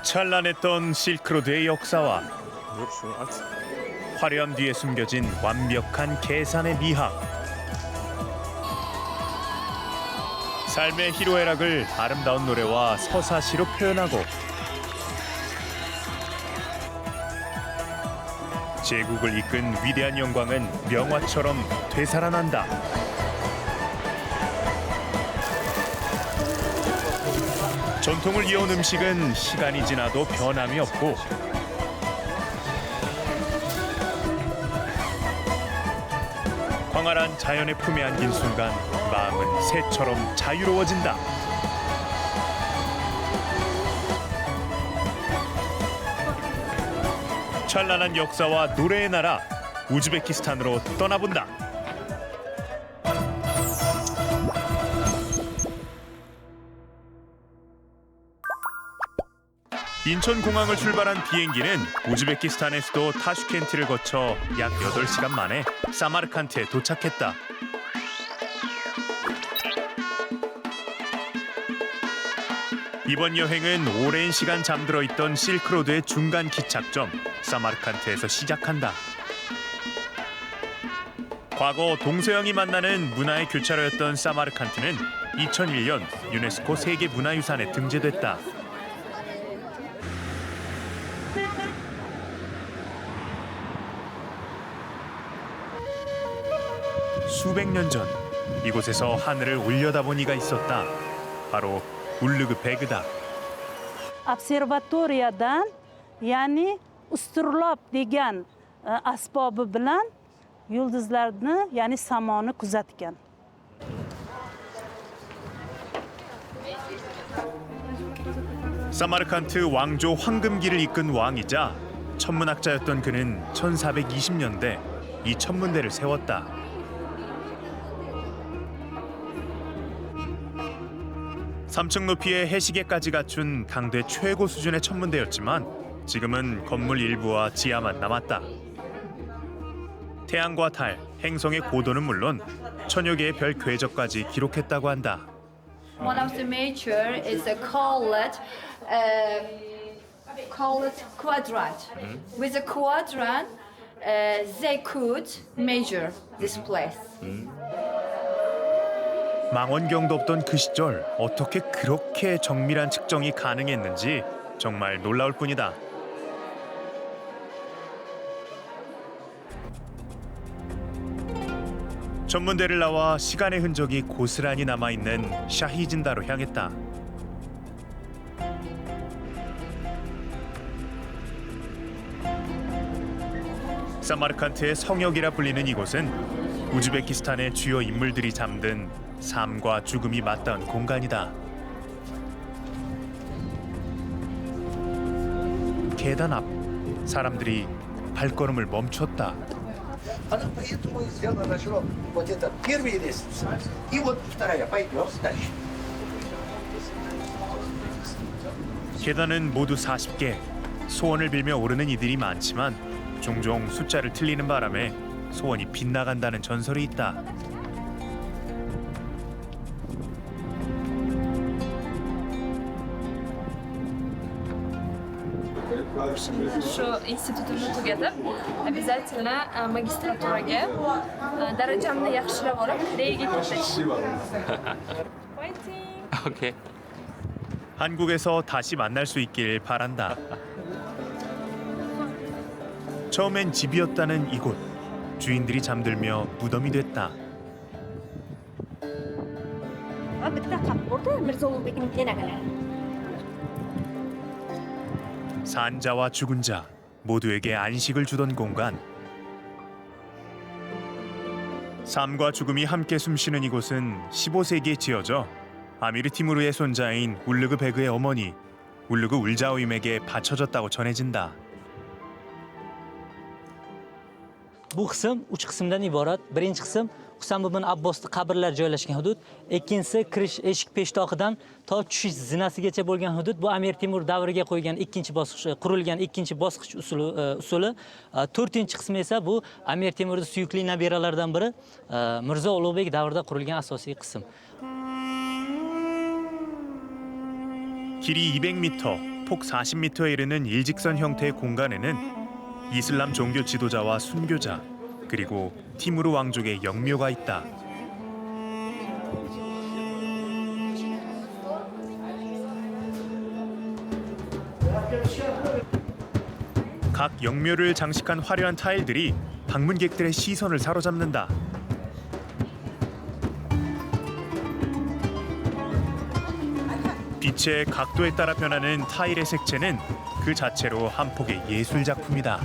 찬란했던 실크로드의 역사와 화려함 뒤에 숨겨진 완벽한 계산의 미학. 삶의 희로애락을 아름다운 노래와 서사시로 표현하고 제국을 이끈 위대한 영광은 명화처럼 되살아난다. 전통을 이어온 음식은 시간이 지나도 변함이 없고 광활한 자연의 품에 안긴 순간 마음은 새처럼 자유로워진다. 찬란한 역사와 노래의 나라 우즈베키스탄으로 떠나본다. 인천공항을 출발한 비행기는 우즈베키스탄의 수도 타슈켄트를 거쳐 약 8시간 만에 사마르칸트에 도착했다. 이번 여행은 오랜 시간 잠들어 있던 실크로드의 중간 기착점 사마르칸트에서 시작한다. 과거 동서양이 만나는 문화의 교차로였던 사마르칸트는 2001년 유네스코 세계문화유산에 등재됐다. 수백 년 전 이곳에서 하늘을 올려다본 이가 있었다. 바로 울르그 베그다. Observatoriyadan, ya'ni usturlab degan asbobi bilan yulduzlarni, ya'ni samoni kuzatgan. 사마르칸트 왕조 황금기를 이끈 왕이자 천문학자였던 그는 1420년대 이 천문대를 세웠다. 삼층 높이의 해시계까지 갖춘 당대 최고 수준의 천문대였지만 지금은 건물 일부와 지하만 남았다. 태양과 달, 행성의 고도는 물론 천여 개의 별 궤적까지 기록했다고 한다. One of the major is a called quadrant. With a quadrant, they could measure this place. 망원경도 없던 그 시절 어떻게 그렇게 정밀한 측정이 가능했는지 정말 놀라울 뿐이다. 천문대를 나와 시간의 흔적이 고스란히 남아있는 샤히진다로 향했다. 사마르칸트의 성역이라 불리는 이곳은 우즈베키스탄의 주요 인물들이 잠든 삶과 죽음이 맞닿은 공간이다. 계단 앞 사람들이 발걸음을 멈췄다. Она поэтому и сделала нашла вот этот первый лестница. И вот вторая, пойдем дальше. 계단은 모두 40개. 소원을 빌며 오르는 이들이 많지만 종종 숫자를 틀리는 바람에 소원이 빗나간다는 전설이 있다. Shu institutimni tugatib, обязательно magistraturaga darajamni yaxshilab olib, Koreyaga ketish. 오케이. 한국에서 다시 만날 수 있길 바란다. 처음엔 집이었다는 이곳. 주인들이 잠들며 무덤이 됐다. 산자와 죽은 자 모두에게 안식을 주던 공간. 삶과 죽음이 함께 숨쉬는 이곳은 15세기에 지어져 아미르 티무르의 손자인 울르그 베그의 어머니 울르그 울자오임에게 바쳐졌다고 전해진다. Bu qism 3 qismdan iborat. Birinchi qism Husayn ibn Abbosning qabrlari joylashgan hudud, ikkinchisi kirish eshik peshtoqidan to tushish zinasigacha bo'lgan hudud. Bu Amir Temur davriga qo'ygan ikkinchi bosqich, qurilgan ikkinchi bosqich usuli. To'rtinchi qismi esa bu Amir Temurning suyukli nabiralaridan biri Mirzo Ulug'bek davrida qurilgan asosiy qism. 길이 200m, 폭 40m에 이르는 일직선 형태의 공간에는 이슬람 종교 지도자와 순교자 그리고 티무르 왕족의 영묘가 있다. 각 영묘를 장식한 화려한 타일들이 방문객들의 시선을 사로잡는다. 빛의 각도에 따라 변하는 타일의 색채는 그 자체로 한 폭의 예술 작품이다.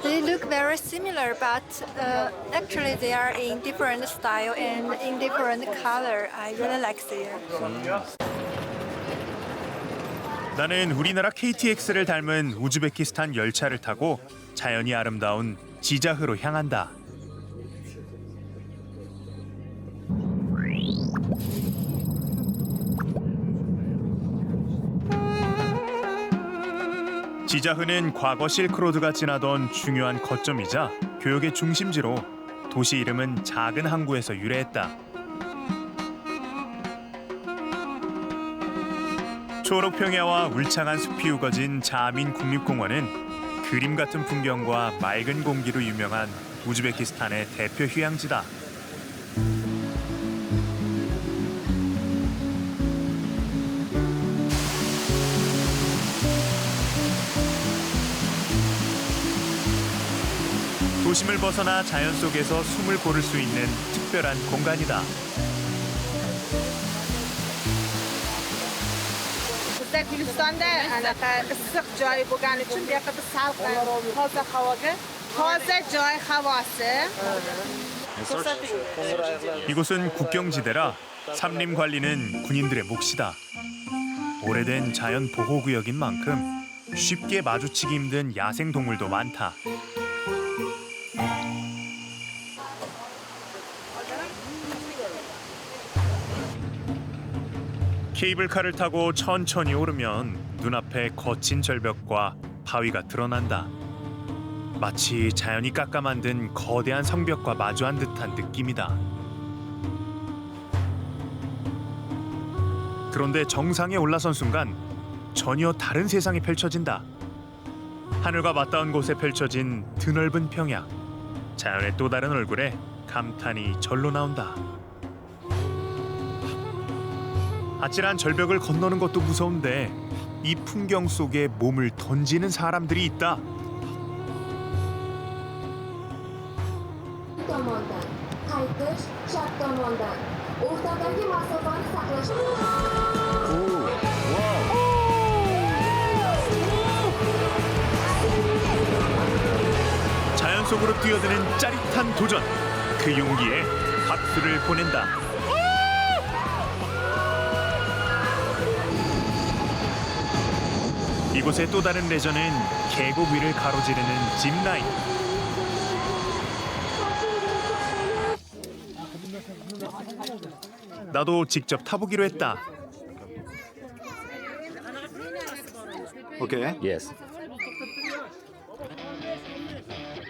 They look very similar, but actually they are in different style and in different color. I really like there. 나는 우리나라 KTX를 닮은 우즈베키스탄 열차를 타고 자연이 아름다운 지자흐로 향한다. 지자흐는 과거 실크로드가 지나던 중요한 거점이자 교역의 중심지로 도시 이름은 작은 항구에서 유래했다. 초록 평야와 울창한 숲이 우거진 자민 국립공원은 그림 같은 풍경과 맑은 공기로 유명한 우즈베키스탄의 대표 휴양지다. 도심을 벗어나 자연 속에서 숨을 고를 수 있는 특별한 공간이다. Gülistan'da anaqa issiq joy bo'lgani uchun bu yoqda salqin, toza havoga, toza joy havosi. 이곳은 국경지대라 산림 관리는 군인들의 몫이다. 오래된 자연 보호구역인 만큼 쉽게 마주치기 힘든 야생 동물도 많다. 케이블카를 타고 천천히 오르면 눈앞에 거친 절벽과 바위가 드러난다. 마치 자연이 깎아 만든 거대한 성벽과 마주한 듯한 느낌이다. 그런데 정상에 올라선 순간 전혀 다른 세상이 펼쳐진다. 하늘과 맞닿은 곳에 펼쳐진 드넓은 평야. 자연의 또 다른 얼굴에 감탄이 절로 나온다. 아찔한 절벽을 건너는 것도 무서운데 이 풍경 속에 몸을 던지는 사람들이 있다. tomondan qaytish chap tomondan o'rtadagi masofani saqlash. 자연 속으로 뛰어드는 짜릿한 도전. 그 용기에 박수를 보낸다. 이곳의 또 다른 레저는 계곡 위를 가로지르는 짚라인. 나도 직접 타보기로 했다. 오케이. Yes.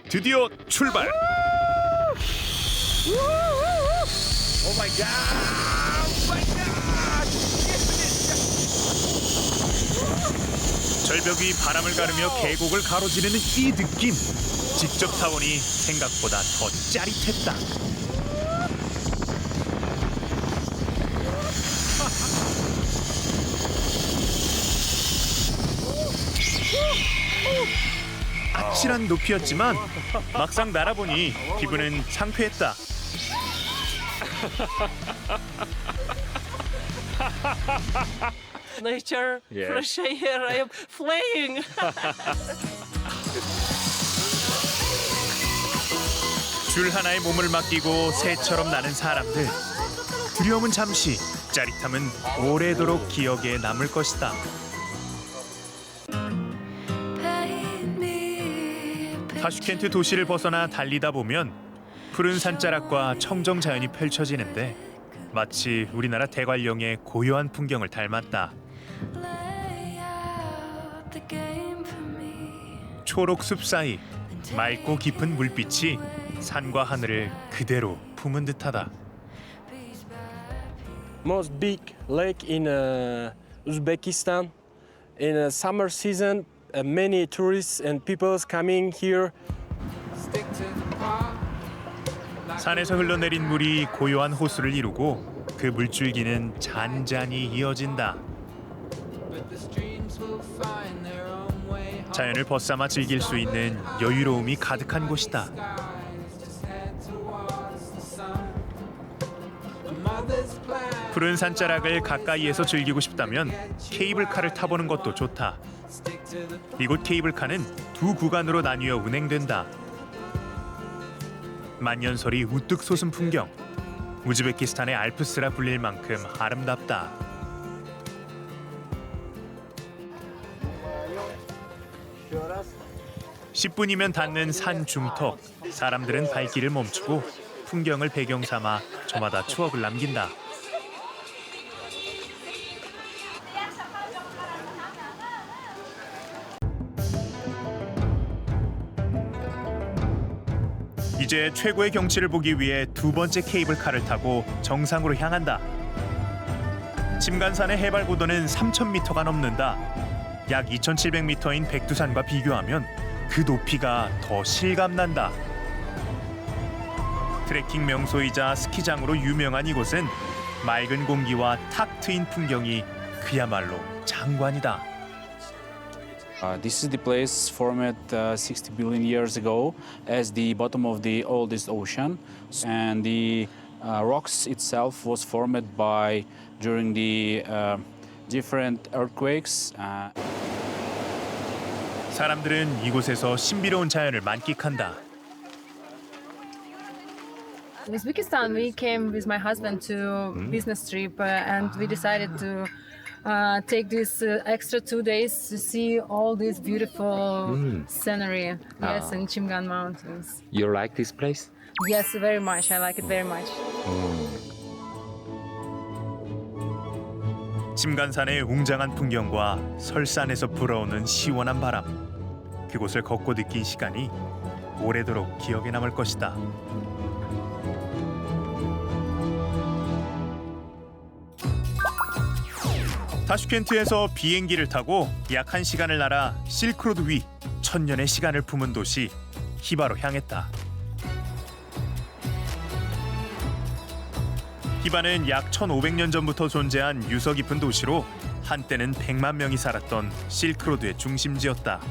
드디어 출발. 절벽이 바람을 가르며 계곡을 가로지르는 이 느낌. 직접 타보니 생각보다 더 짜릿했다. 아찔한 높이였지만 막상 날아보니 기분은 상쾌했다. Nature, fresh air, I am flying. 줄 하나에 몸을 맡기고 새처럼 나는 사람들. 두려움은 잠시, 짜릿함은 오래도록 기억에 남을 것이다. 타슈켄트 도시를 벗어나 달리다 보면 푸른 산자락과 청정 자연이 펼쳐지는데 마치 우리나라 대관령의 고요한 풍경을 닮았다. 초록 숲 사이 맑고 깊은 물빛이 산과 하늘을 그대로 품은 듯하다. most big lake in Uzbekistan. In summer season, many tourists and people coming here. 산에서 흘러내린 물이 고요한 호수를 이루고 그 물줄기는 잔잔히 이어진다. 자연을 벗삼아 즐길 수 있는 여유로움이 가득한 곳이다. 푸른 산자락을 가까이에서 즐기고 싶다면 케이블카를 타보는 것도 좋다. 이곳 케이블카는 두 구간으로 나뉘어 운행된다. 만년설이 우뚝 솟은 풍경. 우즈베키스탄의 알프스라 불릴 만큼 아름답다. (10분이면) 닿는 산 중턱. 사람들은 발길을 멈추고 풍경을 배경 삼아 저마다 추억을 남긴다. 이제 최고의 경치를 보기 위해 두 번째 케이블카를 타고 정상으로 향한다. 침간산의 해발 고도는 3,000m가 넘는다. 약 2,700m인 백두산과 비교하면 그 높이가 더 실감난다. 트레킹 명소이자 스키장으로 유명한 이곳은 맑은 공기와 탁 트인 풍경이 그야말로 장관이다. This is the place formed 60 billion years ago as the bottom of the oldest ocean, and the rocks itself was formed by during the different earthquakes. 사람들은 이곳에서 신비로운 자연을 만끽한다. In Uzbekistan, we came with my husband to business trip, and we decided to take this extra 2 days to see all this beautiful scenery. Yes, in Chimgan Mountains. You like this place? Yes, very much. I like it very much. 침간산의 웅장한 풍경과 설산에서 불어오는 시원한 바람. 그곳을 걷고 느낀 시간이 오래도록 기억에 남을 것이다. 타슈켄트에서 비행기를 타고 약 1시간을 날아 실크로드 위 천년의 시간을 품은 도시 히바로 향했다. 히바는 약 1500년 전부터 존재한 유서 깊은 도시로 한때는 100만 명이 살았던 실크로드의 중심지였다.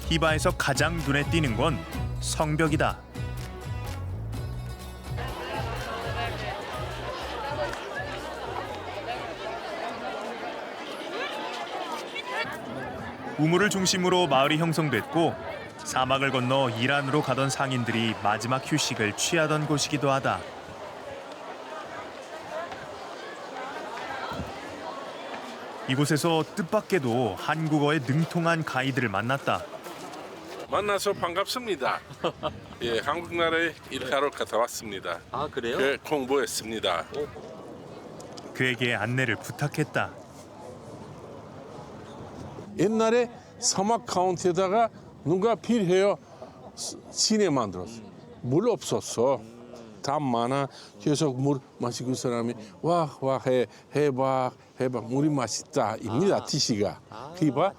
히바에서 가장 눈에 띄는 건 성벽이다. 우물을 중심으로 마을이 형성됐고 사막을 건너 이란으로 가던 상인들이 마지막 휴식을 취하던 곳이기도 하다. 이곳에서 뜻밖에도 한국어에 능통한 가이드를 만났다. 만나서 반갑습니다. 예, 한국 나라에 일하러 갔다 왔습니다. 아, 그래요? 그 공부했습니다. 그에게 안내를 부탁했다. 옛날에 사막 카운티에다가 누가 필해요 시내 만들었어. 물 없었어. 담 많아. 계속 물 마시고 사람이 해봐 물이 맛있다 입니다. 티시가 히바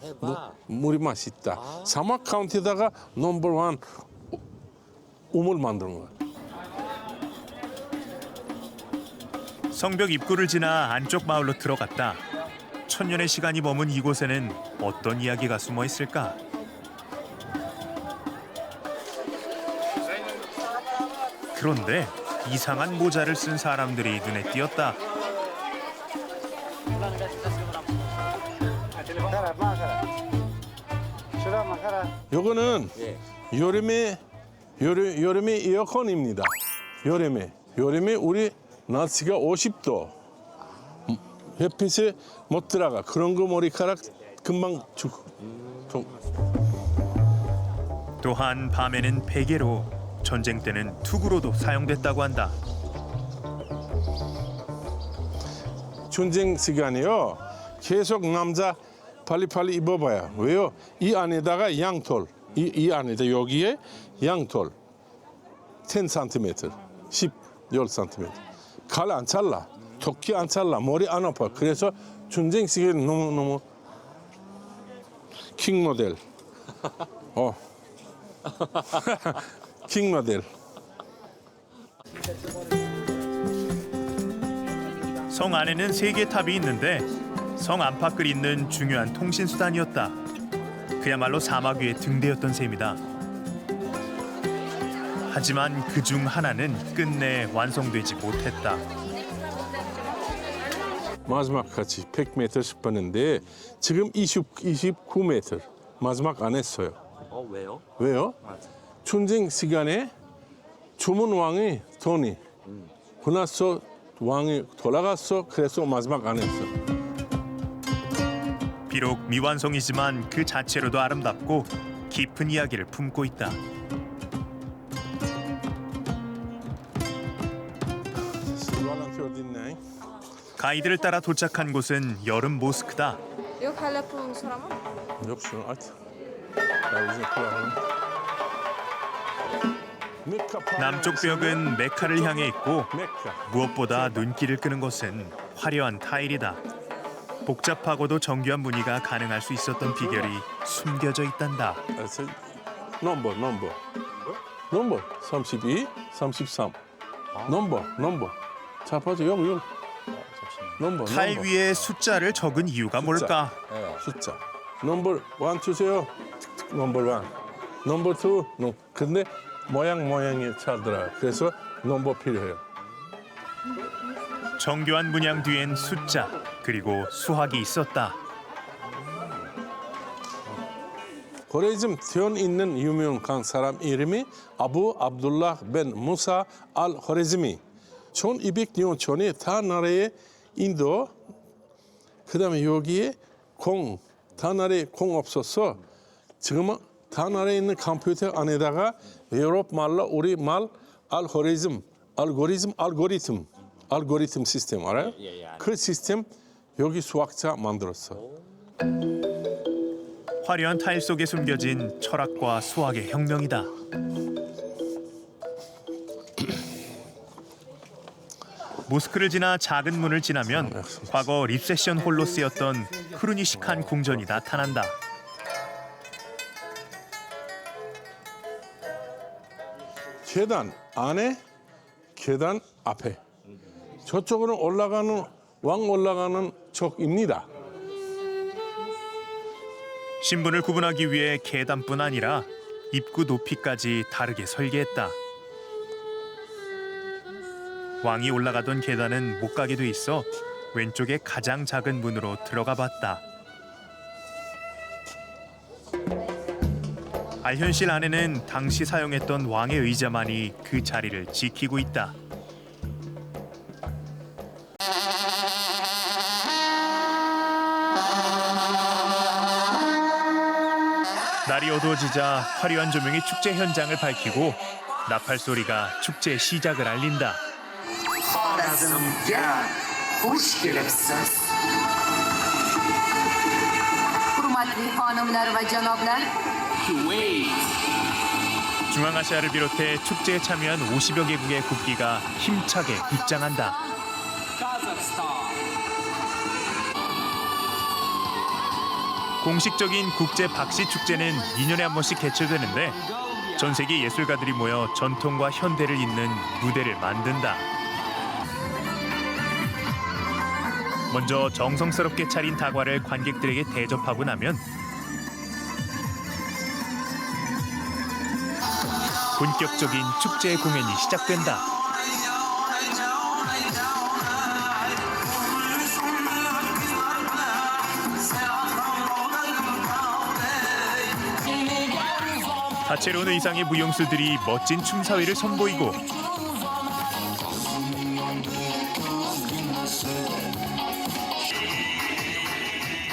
물이 맛있다. 사막 카운티에다가 넘버 1 우물 만드는 거야. 성벽 입구를 지나 안쪽 마을로 들어갔다. 천년의 시간이 머문 이곳에는 어떤 이야기가 숨어 있을까? 그런데 이상한 모자를 쓴 사람들이 눈에 띄었다. 요거는 여름에 에어컨입니다. 여름에 우리 날씨가 50도. 햇빛에 못 들어가. 그런 거 머리카락 금방 죽고. 또한 밤에는 베개로, 전쟁 때는 투구로도 사용됐다고 한다. 전쟁 시간이요. 계속 남자 빨리빨리 입어봐요. 왜요? 이 안에다가 양털, 이 안에다 여기에 양털 10cm, 10 10cm. 갈 안 잘라. 토끼 안 잘라. 머리 안 아파. 그래서 춘쟁식이 너무 킹 모델. 킹 모델. 성 안에는 3개 탑이 있는데 성 안팎을 잇는 중요한 통신 수단이었다. 그야말로 사막 위의 등대였던 셈이다. 하지만 그중 하나는 끝내 완성되지 못했다. 마지막 같이 100m씩 봤는데 지금 29m 마지막 안 했어요. 왜요? 왜요? 춘쟁 시간에 주문 왕이 돈이 그나서 왕이 돌아갔어. 그래서 마지막 안 했어. 비록 미완성이지만 그 자체로도 아름답고 깊은 이야기를 품고 있다. 가이드를 따라 도착한 곳은 여름 모스크다. Yok hala pulunu soramam. Yok şunu aç. Ya bizim kulağını. 남쪽 벽은 메카를 향해 있고 무엇보다 눈길을 끄는 것은 화려한 타일이다. 복잡하고도 정교한 무늬가 가능할 수 있었던 비결이 숨겨져 있단다. 넘버 32, 33. 넘버. 자 봐줘 여기. 넘버. 타일 위에 숫자를 적은 이유가 뭘까? 숫자. 넘버 1 주세요. 넘버 1. 넘버 2. 근데 모양이 잘 들어요. 그래서 넘버 필요해요. 정교한 문양 뒤엔 숫자 그리고 수학이 있었다. 호레즘 태원 있는 유명한 사람 이름이 아부 압둘라 벤 무사 알 호레즘이 1200년 전에 다 나라에 인도 그다음에 여기에 다 나라에 공 없었어. 지금은 다 나라에 있는 컴퓨터 안에다가 유럽 말로 우리 말 알고리즘 시스템 알아요? 그 시스템 여기 수학자 만들었어. 화려한 타일 속에 숨겨진 철학과 수학의 혁명이다. 모스크를 지나 작은 문을 지나면 과거 리셉션 홀로 쓰였던 흐르니식한 궁전이 나타난다. 계단 안에, 계단 앞에. 저쪽으로 왕 올라가는 쪽입니다. 신분을 구분하기 위해 계단뿐 아니라 입구 높이까지 다르게 설계했다. 왕이 올라가던 계단은 못 가게 돼 있어 왼쪽에 가장 작은 문으로 들어가 봤다. 알현실 안에는 당시 사용했던 왕의 의자만이 그 자리를 지키고 있다. 날이 어두워지자 화려한 조명이 축제 현장을 밝히고 나팔 소리가 축제의 시작을 알린다. 중앙아시아를 비롯해 축제에 참여한 50여 개국의 국기가 힘차게 입장한다. 공식적인 국제 박씨 축제는 2년에 한 번씩 개최되는데 전 세계 예술가들이 모여 전통과 현대를 잇는 무대를 만든다. 먼저 정성스럽게 차린 다과를 관객들에게 대접하고 나면 본격적인 축제 공연이 시작된다. 다채로운 의상의 무용수들이 멋진 춤사위를 선보이고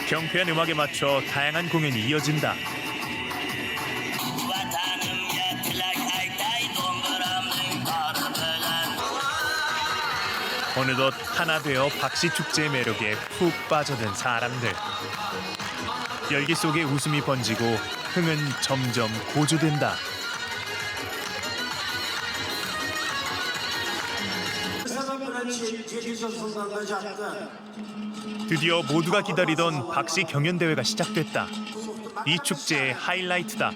경쾌한 음악에 맞춰 다양한 공연이 이어진다. 어느덧 하나 되어 박씨 축제의 매력에 푹 빠져든 사람들. 열기 속에 웃음이 번지고 흥은 점점 고조된다. 드디어 모두가 기다리던 박씨 경연대회가 시작됐다. 이 축제의 하이라이트다.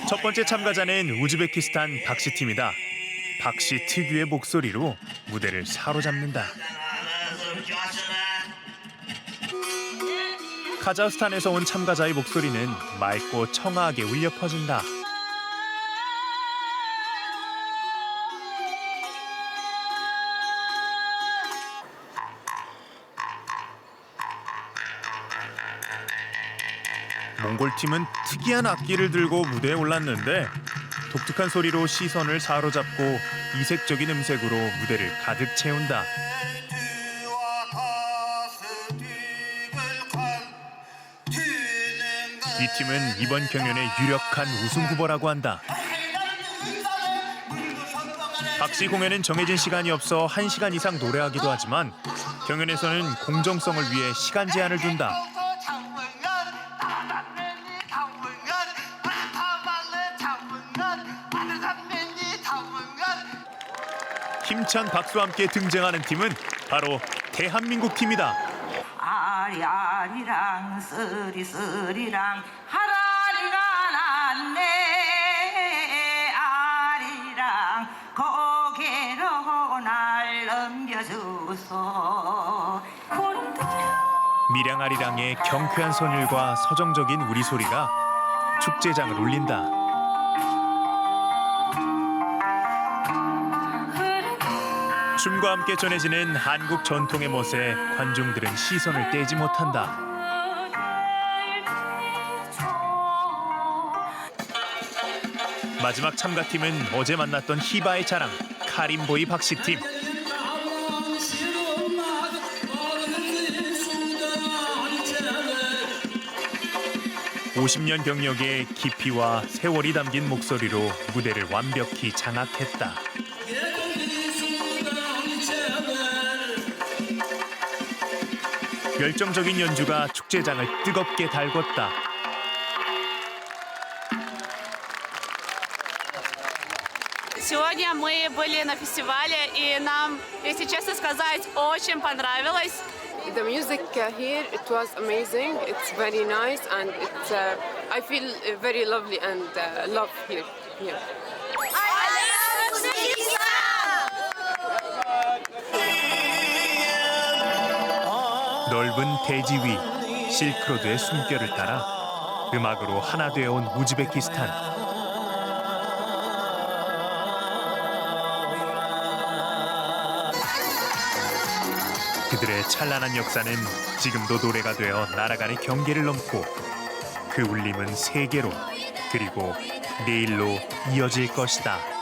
첫 번째 참가자는 우즈베키스탄 박씨 팀이다. 박씨 특유의 목소리로 무대를 사로잡는다. 카자흐스탄에서 온 참가자의 목소리는 맑고 청아하게 울려 퍼진다. 몽골팀은 특이한 악기를 들고 무대에 올랐는데 독특한 소리로 시선을 사로잡고 이색적인 음색으로 무대를 가득 채운다. 이 팀은 이번 경연의 유력한 우승 후보라고 한다. 박씨 공연은 정해진 시간이 없어 1시간 이상 노래하기도 하지만 경연에서는 공정성을 위해 시간 제한을 둔다. 힘찬 박수와 함께 등장하는 팀은 바로 대한민국 팀이다. 아리아리랑 쓰리쓰리랑 하라리가 났네. 아리랑 고개로 날 넘겨주소. 밀양아리랑의 경쾌한 선율과 서정적인 우리 소리가 축제장을 울린다. 춤과 함께 전해지는 한국 전통의 멋에 관중들은 시선을 떼지 못한다. 마지막 참가팀은 어제 만났던 히바의 자랑, 카림보이 박씨팀. 50년 경력의 깊이와 세월이 담긴 목소리로 무대를 완벽히 장악했다. 열정적인 연주가 축제장을 뜨겁게 달궜다. Сегодня мы были на фестивале, и нам, если честно сказать, очень понравилось. The music here, it was amazing. It's very nice, and it's I feel very lovely and love here. 넓은 대지 위 실크로드의 숨결을 따라 음악으로 하나 되어온 우즈베키스탄. 그들의 찬란한 역사는 지금도 노래가 되어 나라 간의 경계를 넘고 그 울림은 세계로 그리고 내일로 이어질 것이다.